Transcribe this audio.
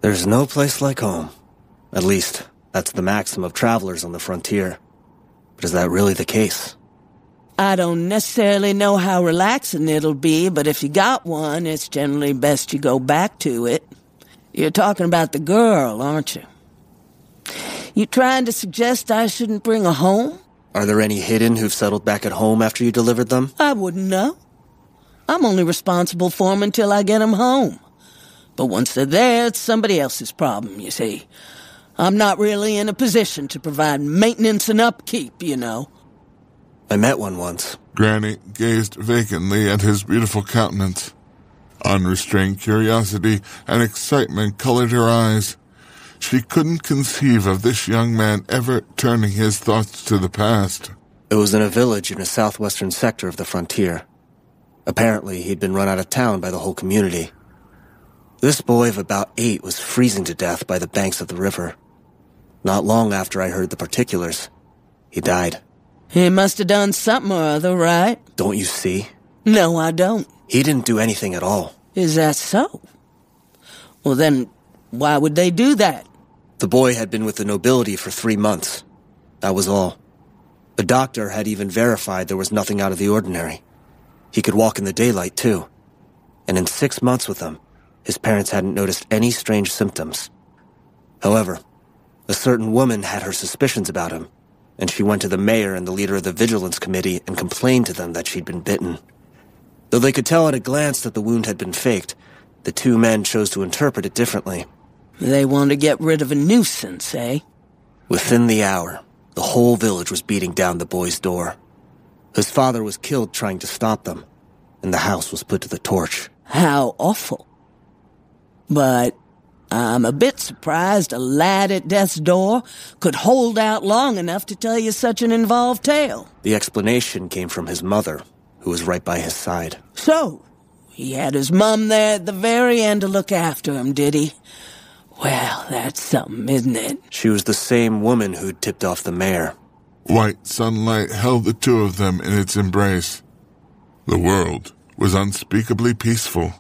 There's no place like home. At least, that's the maxim of travelers on the frontier. But is that really the case? I don't necessarily know how relaxing it'll be, but if you got one, it's generally best you go back to it. You're talking about the girl, aren't you? You trying to suggest I shouldn't bring her home? Are there any hidden who've settled back at home after you delivered them? I wouldn't know. I'm only responsible for them until I get them home. But once they're there, it's somebody else's problem, you see. I'm not really in a position to provide maintenance and upkeep, you know. I met one once. Granny gazed vacantly at his beautiful countenance. Unrestrained curiosity and excitement colored her eyes. She couldn't conceive of this young man ever turning his thoughts to the past. It was in a village in a southwestern sector of the frontier. Apparently, he'd been run out of town by the whole community. This boy of about 8 was freezing to death by the banks of the river. Not long after I heard the particulars, he died. He must have done something or other, right? Don't you see? No, I don't. He didn't do anything at all. Is that so? Well, then, why would they do that? The boy had been with the nobility for 3 months. That was all. The doctor had even verified there was nothing out of the ordinary. He could walk in the daylight, too. And in 6 months with them, his parents hadn't noticed any strange symptoms. However, a certain woman had her suspicions about him, and she went to the mayor and the leader of the vigilance committee and complained to them that she'd been bitten. Though they could tell at a glance that the wound had been faked, the 2 men chose to interpret it differently. They want to get rid of a nuisance, eh? Within the hour, the whole village was beating down the boy's door. His father was killed trying to stop them, and the house was put to the torch. How awful. But I'm a bit surprised a lad at death's door could hold out long enough to tell you such an involved tale. The explanation came from his mother, who was right by his side. So, he had his mum there at the very end to look after him, did he? Well, that's something, isn't it? She was the same woman who'd tipped off the mayor. White sunlight held the 2 of them in its embrace. The world was unspeakably peaceful.